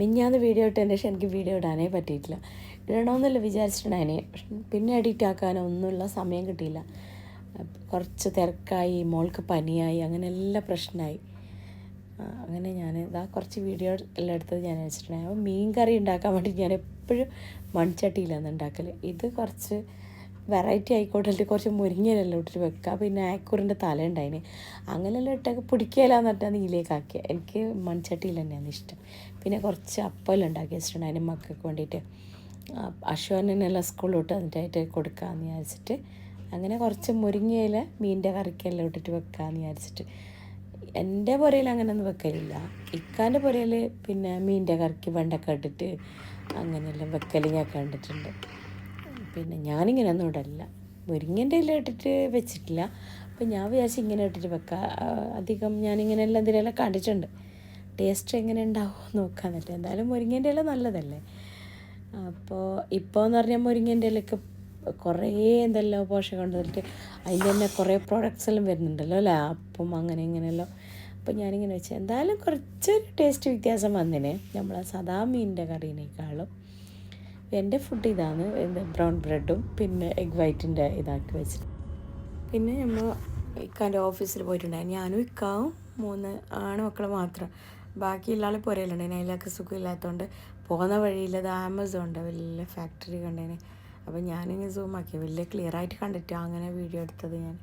മിഞ്ഞാന്ന് വീഡിയോ ഇട്ടതിന് ശേഷം എനിക്ക് വീഡിയോ ഇടാനേ പറ്റിയിട്ടില്ല. ഇടണമെന്നല്ല വിചാരിച്ചിട്ടുണ്ടായിനെ, പിന്നെ എഡിറ്റ് ആക്കാനോ ഒന്നുമുള്ള സമയം കിട്ടിയില്ല. കുറച്ച് തിരക്കായി, മോൾക്ക് പനിയായി, അങ്ങനെ എല്ലാം പ്രശ്നമായി. അങ്ങനെ ഞാൻ ഇതാ കുറച്ച് വീഡിയോ എല്ലാം എടുത്തത് ഞാൻ വെച്ചിട്ടുണ്ടായി. അപ്പോൾ മീൻ കറി ഉണ്ടാക്കാൻ വേണ്ടി ഞാൻ എപ്പോഴും മൺചട്ടിയിലാണ് ഉണ്ടാക്കൽ. ഇത് കുറച്ച് വെറൈറ്റി ആയിക്കോട്ടെ, കുറച്ച് മുരിങ്ങയിലെല്ലാം ഇട്ടിട്ട് വെക്കുക. പിന്നെ അയക്കൂറിൻ്റെ തല ഉണ്ടായിന്, അങ്ങനെയെല്ലാം ഇട്ടൊക്കെ പിടിക്കുകയില്ലാന്ന് പറഞ്ഞാൽ നീലേക്കാക്കിയ. എനിക്ക് മൺചട്ടിയിൽ തന്നെയാണ് ഇഷ്ടം. പിന്നെ കുറച്ച് അപ്പമെല്ലാം ഉണ്ടാക്കി വെച്ചിട്ടുണ്ട് അതിന് മക്കൾക്ക് വേണ്ടിയിട്ട്. അശ്വനെല്ലാം സ്കൂളിലോട്ട് എന്നിട്ടായിട്ട് കൊടുക്കാമെന്ന് വിചാരിച്ചിട്ട് അങ്ങനെ കുറച്ച് മുരിങ്ങയില മീനിൻ്റെ കറിക്കെല്ലാം ഇട്ടിട്ട് വെക്കാമെന്ന് വിചാരിച്ചിട്ട്. എൻ്റെ പുരയിൽ അങ്ങനെയൊന്നും വെക്കലില്ല. ഇക്കാൻ്റെ പുരയിൽ പിന്നെ മീനിൻ്റെ കറിക്ക് വെണ്ടക്ക ഇട്ടിട്ട് അങ്ങനെയെല്ലാം വെക്കൽ ഞാൻ കണ്ടിട്ടുണ്ട്. പിന്നെ ഞാനിങ്ങനെയൊന്നും ഇടലില്ല, മുരിങ്ങൻ്റെ ഇല ഇട്ടിട്ട് വെച്ചിട്ടില്ല. അപ്പം ഞാൻ വിചാരിച്ച് ഇങ്ങനെ ഇട്ടിട്ട് വെക്കാം. അധികം ഞാനിങ്ങനെ എല്ലാം എന്തിനെല്ലാം കണ്ടിട്ടുണ്ട്. ടേസ്റ്റ് എങ്ങനെ ഉണ്ടാവുമോ നോക്കാമെന്നിട്ട്. എന്തായാലും മുരിങ്ങൻ്റെ ഇല നല്ലതല്ലേ. അപ്പോൾ ഇപ്പോൾ എന്ന് പറഞ്ഞാൽ മുരിങ്ങൻ്റെ ഇലക്ക് കുറേ എന്തെല്ലാം പോഷകം ഉണ്ടിട്ട് അതിൻ്റെ തന്നെ കുറേ പ്രോഡക്റ്റ്സ് എല്ലാം വരുന്നുണ്ടല്ലോ അല്ലേ, അപ്പം അങ്ങനെ ഇങ്ങനെയല്ലോ. അപ്പോൾ ഞാനിങ്ങനെ വെച്ചാൽ എന്തായാലും കുറച്ചൊരു ടേസ്റ്റ് വ്യത്യാസം വന്നിന് നമ്മളെ സാദാ മീനിൻ്റെ കറീനേക്കാളും. എൻ്റെ ഫുഡ് ഇതാണ്, ബ്രൗൺ ബ്രെഡും പിന്നെ എഗ് വൈറ്റിൻ്റെ ഇതാക്കി വെച്ചിട്ട്. പിന്നെ നമ്മൾ ഇക്കാൻ്റെ ഓഫീസിൽ പോയിട്ടുണ്ടായി. ഞാനും ഇക്കാവും 3 ആൺമക്കൾ മാത്രം. ബാക്കിയുള്ള ആൾ പുരയിലുണ്ടായിന്. അതിലൊക്കെ സുഖമില്ലാത്തതുകൊണ്ട് പോകുന്ന വഴിയിലത് ആമസോണിൻ്റെ വലിയ ഫാക്ടറി കണ്ടേന്. അപ്പോൾ ഞാനിങ്ങനെ സൂമാക്കി വലിയ ക്ലിയർ ആയിട്ട് കണ്ടിട്ട് അങ്ങനെ വീഡിയോ എടുത്തത് ഞാൻ.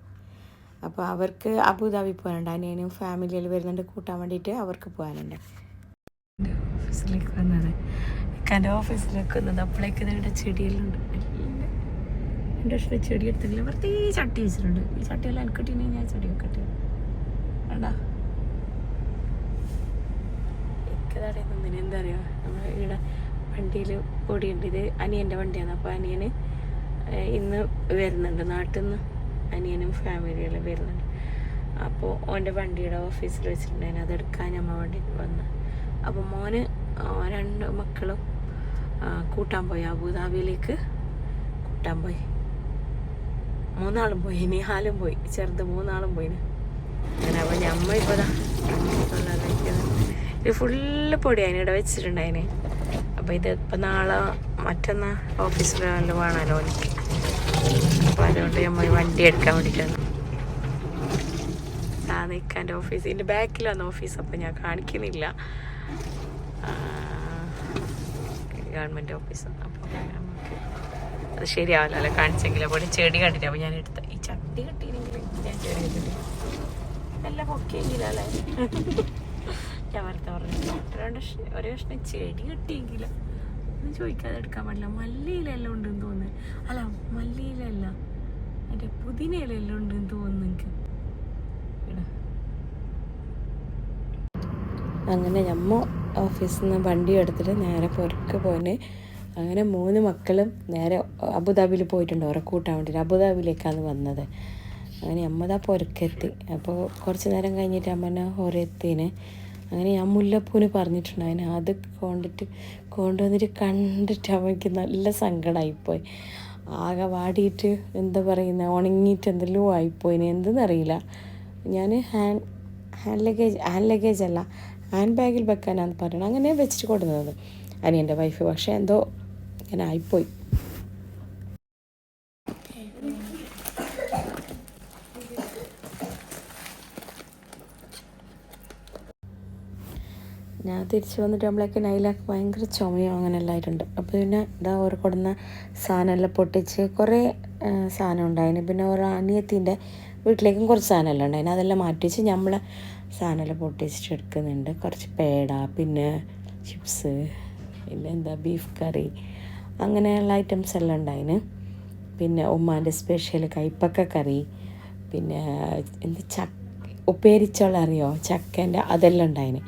അപ്പോൾ അവർക്ക് അബുദാബി പോകാനുണ്ട്, അനിയനും ഫാമിലിയിൽ വരുന്നുണ്ട് കൂട്ടാൻ വേണ്ടിയിട്ട് അവർക്ക് പോകാനുണ്ട്. ഓഫീസിലേക്ക് വന്നത്, എൻ്റെ ഓഫീസിലേക്ക് വന്നത് അപ്പോഴേക്ക് ഇവിടെ ചെടിയെല്ലാം ഉണ്ട്. എൻ്റെ ഇഷ്ടം ചെടി എടുത്തില്ല, വെറുതെ ചട്ടി വെച്ചിട്ടുണ്ട്. ഈ ചട്ടിയെല്ലാം എനിക്കിട്ടിനെ ഞാൻ ചെടി വെക്കട്ടെ വേണ്ടാ. എനിക്കതവിടെ നിന്നിന് എന്താ അറിയുക, നമ്മൾ ഇവിടെ വണ്ടിയിൽ പൊടിയുണ്ട്. ഇത് അനിയൻ്റെ വണ്ടിയാണ്. അപ്പോൾ അനിയന് ഇന്ന് വരുന്നുണ്ട് നാട്ടിൽ നിന്ന്, അനിയനും ഫാമിലിയെല്ലാം വരുന്നുണ്ട്. അപ്പോൾ ഓൻ്റെ വണ്ടിയുടെ ഓഫീസിൽ വെച്ചിട്ടുണ്ടായിരുന്നു, അതെടുക്കാൻ നമ്മൾ വണ്ടി വന്ന്. അപ്പോൾ മോന് 2 മക്കളും കൂട്ടാൻ പോയി, അബുദാബിയിലേക്ക് കൂട്ടാൻ പോയി. 3 ആളും പോയി, നിഹാലും പോയി, ചെറുത് 3 ആളും പോയിന്. അങ്ങനെ അപ്പോൾ ഞമ്മ ഇപ്പോൾ ഇത് ഫുള്ള് പൊടി അതിനിടെ വെച്ചിട്ടുണ്ടായിന്. അപ്പോൾ ഇത് ഇപ്പം നാളെ മറ്റന്നാൾ ഓഫീസിലെല്ലാം വേണമല്ലോ എനിക്ക്. അപ്പോൾ അതുകൊണ്ട് നമ്മൾ വണ്ടി എടുക്കാൻ വേണ്ടിയിട്ടാണ്. നിൽക്കാൻ്റെ ഓഫീസ് ഇതിൻ്റെ ബാക്കിലാണ് ഓഫീസ്. അപ്പോൾ ഞാൻ കാണിക്കുന്നില്ല, ഗവൺമെൻറ് ഓഫീസ്. അപ്പോൾ നമുക്ക് അത് ശരിയാവില്ലല്ലോ കാണിച്ചെങ്കിൽ. അപ്പോൾ ചെടി കണ്ടിട്ട് അപ്പോൾ ഞാൻ എടുത്ത ഈ ചട്ടി കിട്ടിയില്ലെങ്കിൽ ഞാൻ ചെടി കിട്ടില്ല എല്ലാം ഒക്കെയെങ്കിലല്ലേ ഞാൻ വെറുതെ പറഞ്ഞു. ഒരു കഷ്ണം ചെടി കിട്ടിയെങ്കിലും ഒന്നും ചോദിക്കാതെ എടുക്കാൻ പാടില്ല. മല്ലിയിലെല്ലാം ഉണ്ടെന്ന് തോന്നുന്നു. അല്ല മല്ലിയിലല്ല, എൻ്റെ പുതിനയിലെല്ലാം ഉണ്ടെന്ന് തോന്നുന്നു എനിക്ക്. അങ്ങനെ നമ്മ ഓഫീസിൽ നിന്ന് വണ്ടി എടുത്തിട്ട് നേരെ പുറക്ക് പോയിന്. അങ്ങനെ 3 മക്കളും നേരെ അബുദാബിയിൽ പോയിട്ടുണ്ട് അവരെ കൂട്ടാൻ വേണ്ടിയിട്ട്. അബുദാബിയിലേക്കാണ് വന്നത്. അങ്ങനെ അമ്മതാ പുറക്കെത്തി. അപ്പോൾ കുറച്ച് നേരം കഴിഞ്ഞിട്ട് അമ്മനെ ഓരെത്തിന്. അങ്ങനെ ഞാൻ മുല്ലപ്പൂവിന് പറഞ്ഞിട്ടുണ്ടായിന്, അത് കൊണ്ടുവന്നിട്ട് കണ്ടിട്ട് അവർക്ക് നല്ല സങ്കടമായിപ്പോയി. ആകെ വാടിയിട്ട് എന്താ പറയുന്നത്, ഉണങ്ങിയിട്ട് എന്തെല്ലോ ആയിപ്പോയിന്, എന്തെന്നറിയില്ല. ഞാൻ ഹാൻഡ് ലഗേജ് അല്ല ഹാൻഡ് ബാഗിൽ വെക്കാനാന്ന് പറയണം, അങ്ങനെ വെച്ചിട്ട് കൊടുക്കുന്നത് അനിയൻ്റെ വൈഫ്. പക്ഷേ എന്തോ ഇങ്ങനെ ആയിപ്പോയി. ഞാൻ തിരിച്ച് വന്നിട്ട് നമ്മളൊക്കെ നൈലാക്ക് ഭയങ്കര ചുമയോ അങ്ങനെ എല്ലാം ആയിട്ടുണ്ട്. അപ്പോൾ പിന്നെ ഇതാ ഒരു കൊടുന്ന സാധനമെല്ലാം പൊട്ടിച്ച് കുറേ സാധനം ഉണ്ടായിന്. പിന്നെ ഒരു അനിയത്തിൻ്റെ വീട്ടിലേക്കും കുറച്ച് സാധനമെല്ലാം ഉണ്ടായിന്, അതെല്ലാം മാറ്റി വെച്ച് നമ്മൾ സാധനമെല്ലാം പൊട്ടിച്ചിട്ട് എടുക്കുന്നുണ്ട്. കുറച്ച് പേട, പിന്നെ ചിപ്സ്, പിന്നെ എന്താ ബീഫ് കറി, അങ്ങനെയുള്ള ഐറ്റംസ് എല്ലാം ഉണ്ടായിന്. പിന്നെ ഉമ്മാൻ്റെ സ്പെഷ്യൽ കൈപ്പക്ക കറി, പിന്നെ എന്ത് ഉപ്പേരിച്ചോള അറിയോ, ചക്കേൻ്റെ, അതെല്ലാം ഉണ്ടായിന്.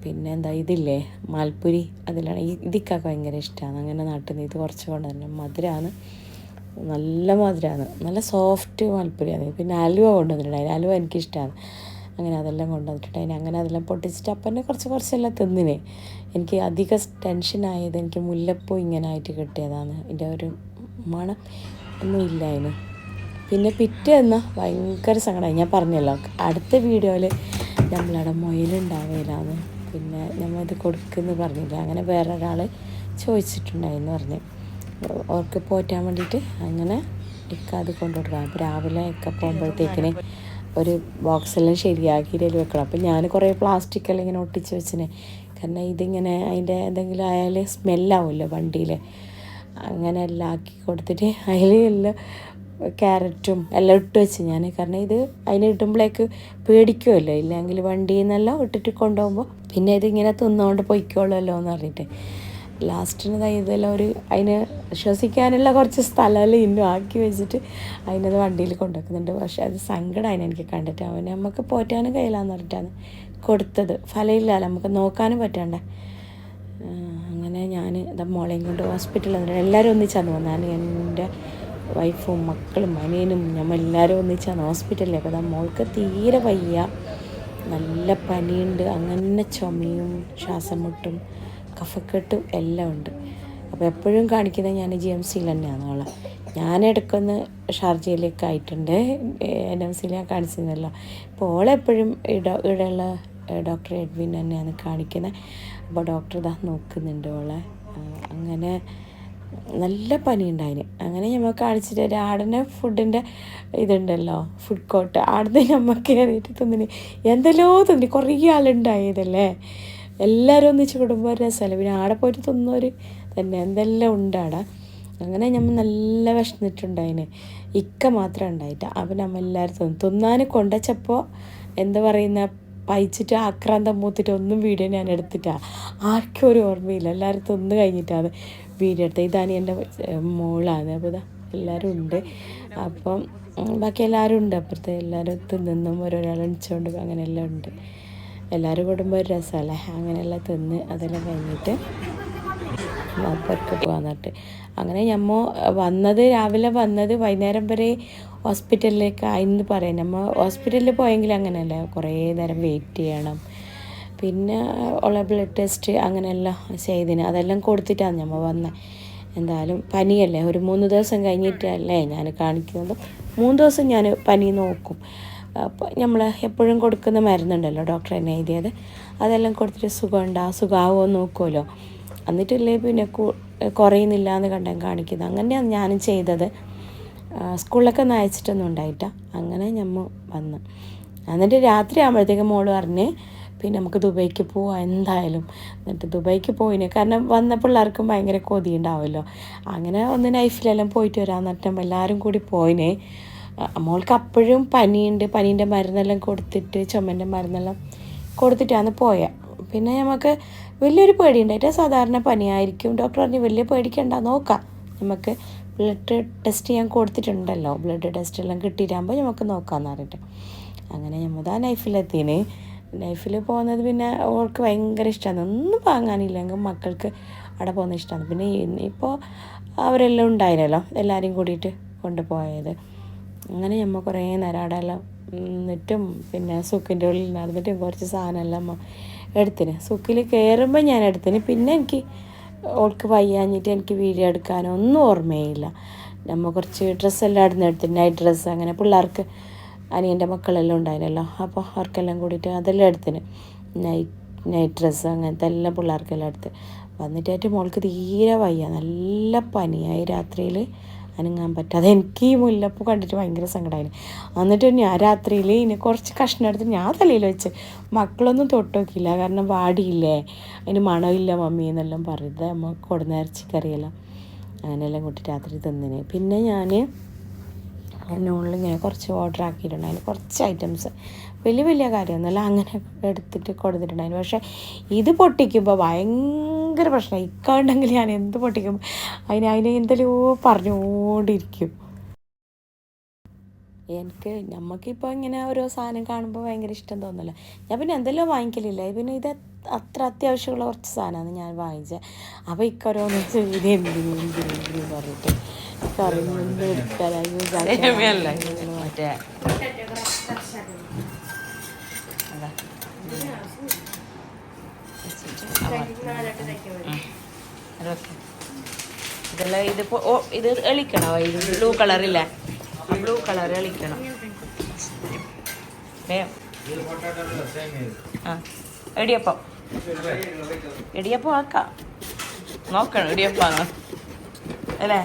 പിന്നെ എന്താ ഇതില്ലേ മാൽപ്പുരി, അതിലാണ് ഇതിക്കൊക്കെ ഭയങ്കര ഇഷ്ടമാണ്. അങ്ങനെ നാട്ടിൽ നിന്ന് ഇത് കുറച്ച് കൊണ്ട് തന്നെ മധുരമാണ്, നല്ല മധുരമാണ്, നല്ല സോഫ്റ്റ് മാൽപ്പുരിയാണ്. പിന്നെ അലുവ കൊണ്ടുവന്നിട്ടുണ്ടായിരുന്നു, അലുവ എനിക്കിഷ്ടമാണ്. അങ്ങനെ അതെല്ലാം കൊണ്ടുവന്നിട്ടുണ്ടായിരുന്നു. അങ്ങനെ അതെല്ലാം പൊട്ടിച്ചിട്ട് അപ്പം കുറച്ചെല്ലാം തിന്നിനെ. എനിക്ക് അധികം ടെൻഷനായത് എനിക്ക് മുല്ലപ്പൂ ഇങ്ങനെ ആയിട്ട് കിട്ടിയതാണ്. ഇതിൻ്റെ ഒരു മണം ഒന്നും ഇല്ല അതിന്. പിന്നെ പിറ്റേന്ന് ഭയങ്കര സങ്കടമായി. ഞാൻ പറഞ്ഞല്ലോ അടുത്ത വീഡിയോയിൽ നമ്മളവിടെ മുയലുണ്ടാവില്ലാന്ന്. പിന്നെ നമ്മളിത് കൊടുക്കുമെന്ന് പറഞ്ഞില്ല, അങ്ങനെ വേറൊരാൾ ചോദിച്ചിട്ടുണ്ടായിരുന്നു പറഞ്ഞ് അവർക്ക് പോറ്റാൻ വേണ്ടിയിട്ട്. അങ്ങനെ ഇക്ക അത് കൊണ്ടുകൊടുക്കാം. അപ്പോൾ രാവിലെ ഇക്ക പോകുമ്പോഴത്തേക്കിന് ഒരു ബോക്സെല്ലാം ശരിയാക്കിയിട്ട് വെക്കണം. അപ്പോൾ ഞാൻ കുറേ പ്ലാസ്റ്റിക്കെല്ലാം ഇങ്ങനെ ഒട്ടിച്ച് വെച്ചിന്, കാരണം ഇതിങ്ങനെ അതിൻ്റെ എന്തെങ്കിലും ആയാൽ സ്മെല്ലാവുമല്ലോ വണ്ടിയിൽ. അങ്ങനെ എല്ലാം ആക്കി കൊടുത്തിട്ട് അതിൽ എല്ലാം ക്യാരറ്റും എല്ലാം ഇട്ട് വെച്ച് ഞാൻ, കാരണം ഇത് അതിന് ഇടുമ്പോഴേക്ക് പേടിക്കുമല്ലോ, ഇല്ലെങ്കിൽ വണ്ടിയിൽ നിന്നെല്ലാം ഇട്ടിട്ട് കൊണ്ടുപോകുമ്പോൾ പിന്നെ ഇതിങ്ങനെ തിന്നുകൊണ്ട് പൊയ്ക്കോളുമല്ലോ എന്ന് പറഞ്ഞിട്ട് ലാസ്റ്റിന് ഇതെല്ലാം അതിന് ശ്വസിക്കാനുള്ള കുറച്ച് സ്ഥലമെല്ലാം ഇന്നും ആക്കി വെച്ചിട്ട് അതിനത് വണ്ടിയിൽ കൊണ്ടുവെക്കുന്നുണ്ട്. പക്ഷെ അത് സങ്കടമായി എനിക്ക് കണ്ടിട്ട്. അവന് നമുക്ക് പോറ്റാനും കഴിയില്ലാന്ന് പറഞ്ഞിട്ടാണ് കൊടുത്തത്. ഫലമില്ല, നമുക്ക് നോക്കാനും പറ്റണ്ടേ. അങ്ങനെ ഞാൻ മോളെയും കൊണ്ട് ഹോസ്പിറ്റലിൽ വന്നിട്ട് എല്ലാവരും ഒന്നിച്ചാന്ന് പോകുന്നത്. ഞാൻ എൻ്റെ വൈഫും മക്കളും അനിയനും നമ്മളെല്ലാവരും ഒന്നിച്ചാണ് ഹോസ്പിറ്റലിലേക്ക്. അപ്പോൾ മോൾക്ക് തീരെ വയ്യ, നല്ല പനിയുണ്ട്, അങ്ങനെ ചുമയും ശ്വാസം മുട്ടും കഫക്കെട്ടും എല്ലാം ഉണ്ട്. അപ്പോൾ എപ്പോഴും കാണിക്കുന്നത് ഞാൻ GMC തന്നെയാണ് അവളെ. ഞാനിടയ്ക്കൊന്ന് ഷാർജയിലേക്ക് ആയിട്ടുണ്ട്, NMC ഞാൻ കാണിച്ചിരുന്നല്ലോ. അപ്പോൾ ഓളെപ്പോഴും ഇവിടെയുള്ള ഡോക്ടർ എഡ്വിൻ തന്നെയാണ് കാണിക്കുന്നത്. അപ്പോൾ ഡോക്ടർ ഇതാ നോക്കുന്നുണ്ട് ഓളെ. അങ്ങനെ നല്ല പനിയുണ്ടായിന്. അങ്ങനെ നമ്മൾ കാണിച്ചിട്ട് ആടിനെ ഫുഡിൻ്റെ ഇതുണ്ടല്ലോ, ഫുഡ് കോർട്ട്, ആടിനെ നമ്മൾ കയറിയിട്ട് തിന്നിന് എന്തെല്ലോ തിന്നി. കുറേ ആളുണ്ടായതല്ലേ, എല്ലാവരും ഒന്നിച്ച് കുടുംബം രസമല്ലേ. പിന്നെ ആടെ പോയിട്ട് തിന്നവർ തന്നെ എന്തെല്ലാം ഉണ്ടാടാ. അങ്ങനെ നമ്മൾ നല്ല വിശന്നിട്ടുണ്ടായിന്. ഇക്ക മാത്രം ഉണ്ടായിട്ട്. അപ്പം നമ്മൾ എല്ലാവരും തിന്നാൻ കൊണ്ടുവച്ചപ്പോൾ എന്താ പറയുന്ന പയിച്ചിട്ട് ആക്രാന്തം മൂത്തിട്ട് ഒന്നും വീഡിയോ ഞാൻ എടുത്തിട്ടാണ്, ആർക്കും ഒരു ഓർമ്മയില്ല. എല്ലാവരും തിന്ന് കഴിഞ്ഞിട്ടാണ് വീഡിയോ എടുത്തത്. ഇതാണ് എൻ്റെ മോളാണ്. അപ്പോൾ ഇതാ എല്ലാവരും ഉണ്ട്. അപ്പം ബാക്കി എല്ലാവരും ഉണ്ട് അപ്പുറത്ത്. എല്ലാവരും തിന്നും ഓരോരാൾ എണിച്ചുകൊണ്ട് അങ്ങനെ എല്ലാം ഉണ്ട്. എല്ലാവരും കൂടുമ്പോൾ ഒരു രസമല്ലേ. അങ്ങനെയെല്ലാം തിന്ന് അതെല്ലാം കഴിഞ്ഞിട്ട് പുറത്ത് പോകാന്നിട്ട് അങ്ങനെ ഞമ്മ വന്നത് രാവിലെ വന്നത് വൈകുന്നേരം വരെ ഹോസ്പിറ്റലിലേക്ക് ആയിന്ന് പറയാം. നമ്മൾ ഹോസ്പിറ്റലിൽ പോയെങ്കിൽ അങ്ങനെയല്ല, കുറേ നേരം വെയിറ്റ് ചെയ്യണം. പിന്നെ ഉള്ള ബ്ലഡ് ടെസ്റ്റ് അങ്ങനെയെല്ലാം ചെയ്തിന്, അതെല്ലാം കൊടുത്തിട്ടാണ് നമ്മൾ വന്നത്. എന്തായാലും പനിയല്ലേ, ഒരു 3 ദിവസം കഴിഞ്ഞിട്ടല്ലേ ഞാൻ കാണിക്കുന്നത്. 3 ദിവസം ഞാൻ പനി നോക്കും. അപ്പോൾ നമ്മൾ എപ്പോഴും കൊടുക്കുന്ന മരുന്നുണ്ടല്ലോ ഡോക്ടർ എന്നെ എഴുതിയത്, അതെല്ലാം കൊടുത്തിട്ട് സുഖമാവുമോ നോക്കുമല്ലോ. എന്നിട്ടില്ലേ പിന്നെ കുറയുന്നില്ല എന്ന് കണ്ടാൽ കാണിക്കുന്നത്. അങ്ങനെയാണ് ഞാനും ചെയ്തത്. സ്കൂളിലൊക്കെ ഒന്ന് അയച്ചിട്ടൊന്നും ഉണ്ടായിട്ട. അങ്ങനെ ഞമ്മ വന്ന് എന്നിട്ട് രാത്രി ആകുമ്പോഴത്തേക്കും മോള് പറഞ്ഞ് പിന്നെ നമുക്ക് ദുബൈക്ക് പോവാം എന്തായാലും. എന്നിട്ട് ദുബൈക്ക് പോയിന്, കാരണം വന്ന പിള്ളേർക്കും ഭയങ്കര കൊതി ഉണ്ടാവുമല്ലോ. അങ്ങനെ ഒന്ന് നൈഫിലെല്ലാം പോയിട്ട് വരാമെന്ന് പറഞ്ഞാൽ എല്ലാവരും കൂടി പോയിന്. മോൾക്ക് അപ്പോഴും പനിയുണ്ട്, പനീൻ്റെ മരുന്നെല്ലാം കൊടുത്തിട്ട് ചുമൻ്റെ മരുന്നെല്ലാം കൊടുത്തിട്ടാണ് പോയത്. പിന്നെ നമുക്ക് വലിയൊരു പേടി ഉണ്ടായിട്ട് സാധാരണ പനിയായിരിക്കും. ഡോക്ടർ പറഞ്ഞ് വലിയ പേടിക്കണ്ട, നോക്കാം, നമുക്ക് ബ്ലഡ് ടെസ്റ്റ് ചെയ്യാൻ കൊടുത്തിട്ടുണ്ടല്ലോ, ബ്ലഡ് ടെസ്റ്റ് എല്ലാം കിട്ടിയിട്ടാകുമ്പോൾ നമുക്ക് നോക്കാമെന്ന് പറഞ്ഞിട്ട് അങ്ങനെ നമ്മതാ നൈഫിലെത്തിന്. നൈഫിൽ പോകുന്നത് പിന്നെ ഓൾക്ക് ഭയങ്കര ഇഷ്ടമാണ്. ഒന്നും വാങ്ങാനില്ലെങ്കിൽ മക്കൾക്ക് അവിടെ പോകുന്നത് ഇഷ്ടമാണ്. പിന്നെ ഇപ്പോൾ അവരെല്ലാം ഉണ്ടായിരുന്നല്ലോ, എല്ലാവരെയും കൂടിയിട്ട് കൊണ്ടുപോയത്. അങ്ങനെ നമ്മൾ കുറേ നേരം അവിടെ എല്ലാം നിന്നിട്ടും പിന്നെ സുക്കിൻ്റെ ഉള്ളിൽ നടന്നിട്ടും കുറച്ച് സാധനമെല്ലാം എടുത്തിന്. സുക്കിൽ കയറുമ്പോൾ ഞാൻ എടുത്തിന്. പിന്നെ എനിക്ക് ഓൾക്ക് വയ്യാഞ്ഞിട്ട് എനിക്ക് വീഡിയോ എടുക്കാനോ ഒന്നും ഓർമ്മയില്ല. നമ്മൾ കുറച്ച് ഡ്രസ്സെല്ലാം അവിടെ നിന്ന് എടുത്തിന്, നൈറ്റ് ഡ്രസ്സ്, അങ്ങനെ പിള്ളേർക്ക് അനിയൻ്റെ മക്കളെല്ലാം ഉണ്ടായിരുന്നല്ലോ, അപ്പോൾ അവർക്കെല്ലാം കൂടിയിട്ട് അതെല്ലാം എടുത്തിന്. നൈറ്റ് ഡ്രസ്സ് അങ്ങനത്തെ എല്ലാം പിള്ളേർക്കെല്ലാം എടുത്ത് വന്നിട്ടായിട്ട് മോൾക്ക് തീരെ വയ്യ, നല്ല പനിയായി. രാത്രിയിൽ അനങ്ങാൻ പറ്റാതെ എനിക്ക് ഈ മുല്ലപ്പൂ കണ്ടിട്ട് ഭയങ്കര സങ്കടമായിരുന്നു. എന്നിട്ട് ഞാൻ രാത്രിയിൽ ഇനി കുറച്ച് കഷ്ണം എടുത്ത് ഞാൻ തലയിൽ വെച്ച്, മക്കളൊന്നും തൊട്ട് നോക്കിയില്ല, കാരണം വാടിയില്ലേ, അതിന് മണമില്ല മമ്മി എന്നെല്ലാം പറയുന്നത്. അമ്മ കൊടുന്ന ഇറച്ചിക്കറിയെല്ലാം അങ്ങനെയെല്ലാം കൂട്ടി രാത്രി തിന്നിന്. പിന്നെ ഞാൻ ഇങ്ങനെ കുറച്ച് ഓർഡർ ആക്കിയിട്ടുണ്ടായിരുന്നു, കുറച്ച് ഐറ്റംസ്, വലിയ കാര്യമൊന്നുമല്ല, അങ്ങനെ എടുത്തിട്ട് കൊടുത്തിട്ടുണ്ടായിരുന്നു. പക്ഷേ ഇത് പൊട്ടിക്കുമ്പോൾ ഭയങ്കര പ്രശ്നം. ഇക്കാണ്ടെങ്കിൽ ഞാൻ എന്ത് പൊട്ടിക്കുമ്പോൾ അതിനെ എന്തെല്ലോ പറഞ്ഞുകൊണ്ടിരിക്കും. നമുക്കിപ്പോൾ ഇങ്ങനെ ഓരോ സാധനം കാണുമ്പോൾ ഭയങ്കര ഇഷ്ടം തോന്നല്ലോ. ഞാൻ പിന്നെ എന്തെല്ലാം വാങ്ങിക്കലില്ല, പിന്നെ ഇത് അത്ര അത്യാവശ്യമുള്ള കുറച്ച് സാധനമാണ് ഞാൻ വാങ്ങിച്ചത്. അപ്പോൾ ഇക്കരോന്ന് ഇത് എന്തിനും പറഞ്ഞിട്ട് കറിയൊന്നും എടുക്കാനായി ഇതെല്ലാം ഇത് എളിക്കണോ, ഇത് ബ്ലൂ കളറില്ലേ, ബ്ലൂ കളർ എളിക്കണം. ആ ഇടിയപ്പം ഇടിയപ്പം ആക്കാം, നോക്കണം ഇടിയപ്പാണ് അല്ലേ.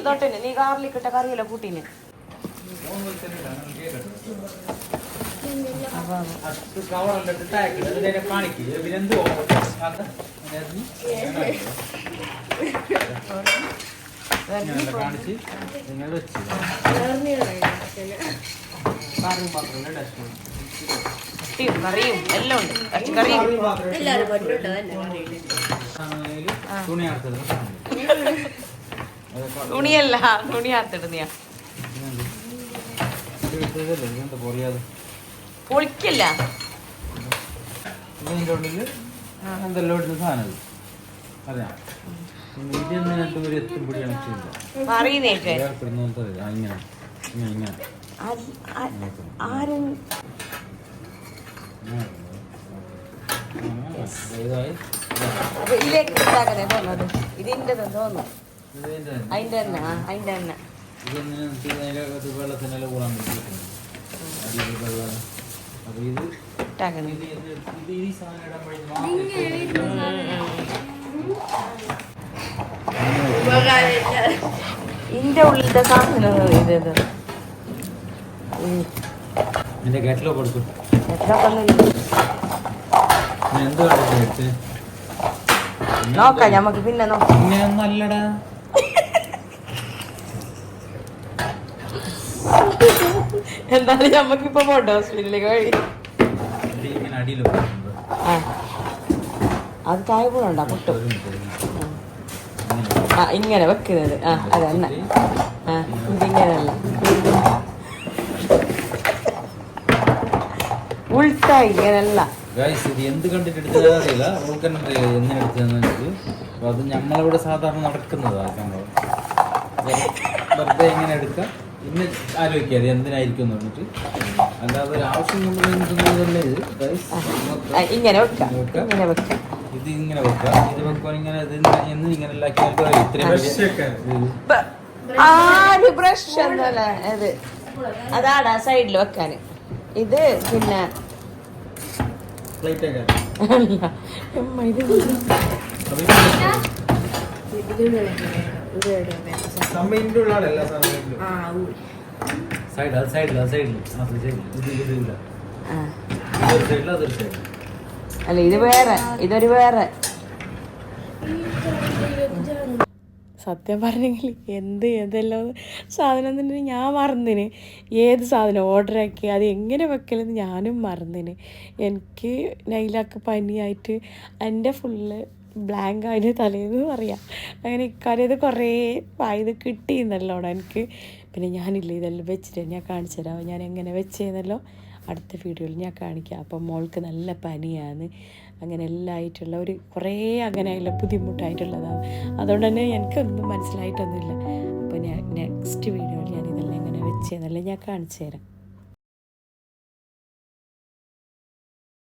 തൊട്ടിന് നീ കാറിലിക്കിട്ട കറിയല്ലോ കൂട്ടീന്. കറിയും എല്ലാം ഉണ്ട്, പച്ചക്കറിയും. തുണിയല്ല, തുണി ആർത്തിടുന്നയാ പൊളിക്കല്ല. പറയുന്നേക്ക് ആരും അപ്പൊ ഇതിലേക്ക് ഉണ്ടാക്കണേ തോന്നുന്നത്. ഇതിൻ്റെ തോന്നുന്നു അതിൻ്റെ തന്നെ. അതിൻ്റെ തന്നെ ഇതിന്റെ ഉള്ളിലത്തെ സാധനം ഇത് നോക്കാം ഞമ്മക്ക് പിന്നെ നോക്കാം. എന്തായാലും ഞമ്മക്കിപ്പോ പോട്ടോ ഹോസ്പിറ്റലിലേക്ക് വഴി. അത് ചായപ്പൂഴ ഉണ്ടാ പുട്ടും. ഇങ്ങനെ വെക്കുന്നത്. അതന്നെ. ഇതിങ്ങനല്ല, ഉൾട്ടാ ഇങ്ങനല്ല. ഇത് എന്ത് കണ്ടിട്ട് എടുത്തതറിയില്ല, എങ്ങനെ എടുത്തതെന്ന് വെച്ചിട്ട്. അപ്പൊ അത് നമ്മളിവിടെ സാധാരണ നടക്കുന്നതാ സംഭവം. വെറുതെ എങ്ങനെ എടുക്കാം ഇന്ന് ആലോചിക്കാതെ എന്തിനായിരിക്കും എന്ന് പറഞ്ഞിട്ട്. അല്ലാതെ ഒരു ആവശ്യം ഇങ്ങനെ വെക്കാം. ഇത് ഇങ്ങനെ വെക്കാം, ഇത് വെക്കാൻ ഇങ്ങനെ എന്ന് ഇങ്ങനെ ഉണ്ടാക്കിയാൽ ഇത്രയും ബ്രഷ് എന്നല്ലേ ഇത്. അതാടാ സൈഡിൽ വെക്കാന്. ഇത് പിന്നെ അല്ല ഇത് വേറെ, ഇതൊരു വേറെ. സത്യം പറഞ്ഞെങ്കിൽ ഏതെല്ലാം സാധനം തന്നെ ഞാൻ മറന്നിന്. ഏത് സാധനം ഓർഡർ ആക്കി അത് എങ്ങനെ വെക്കലെന്ന് ഞാനും മറന്നിന്. എനിക്ക് നൈലാക്ക് പനിയായിട്ട് എൻ്റെ ഫുള്ള് ബ്ലാങ്ക് അതിന് തലേന്ന് പറയാം. അങ്ങനെ ഇക്കാര്യം ഇത് കുറേ ഇത് കിട്ടിയെന്നല്ലോണം എനിക്ക്. പിന്നെ ഞാനില്ല ഇതെല്ലാം വെച്ചിട്ട് ഞാൻ കാണിച്ചു തരാം ഞാൻ എങ്ങനെ വെച്ചേന്നല്ലോ അടുത്ത വീഡിയോയിൽ ഞാൻ കാണിക്കാം. അപ്പം മോൾക്ക് നല്ല പനിയാണ്, അങ്ങനെ എല്ലാം ആയിട്ടുള്ള ഒരു കുറേ അങ്ങനെ എല്ലാം ബുദ്ധിമുട്ടായിട്ടുള്ളതാണ്. അതുകൊണ്ട് തന്നെ എനിക്കൊന്നും മനസ്സിലായിട്ടൊന്നുമില്ല. അപ്പോൾ ഞാൻ നെക്സ്റ്റ് വീഡിയോയിൽ ഞാൻ ഇതെല്ലാം എങ്ങനെ വെച്ചേന്നല്ല ഞാൻ കാണിച്ചു തരാം.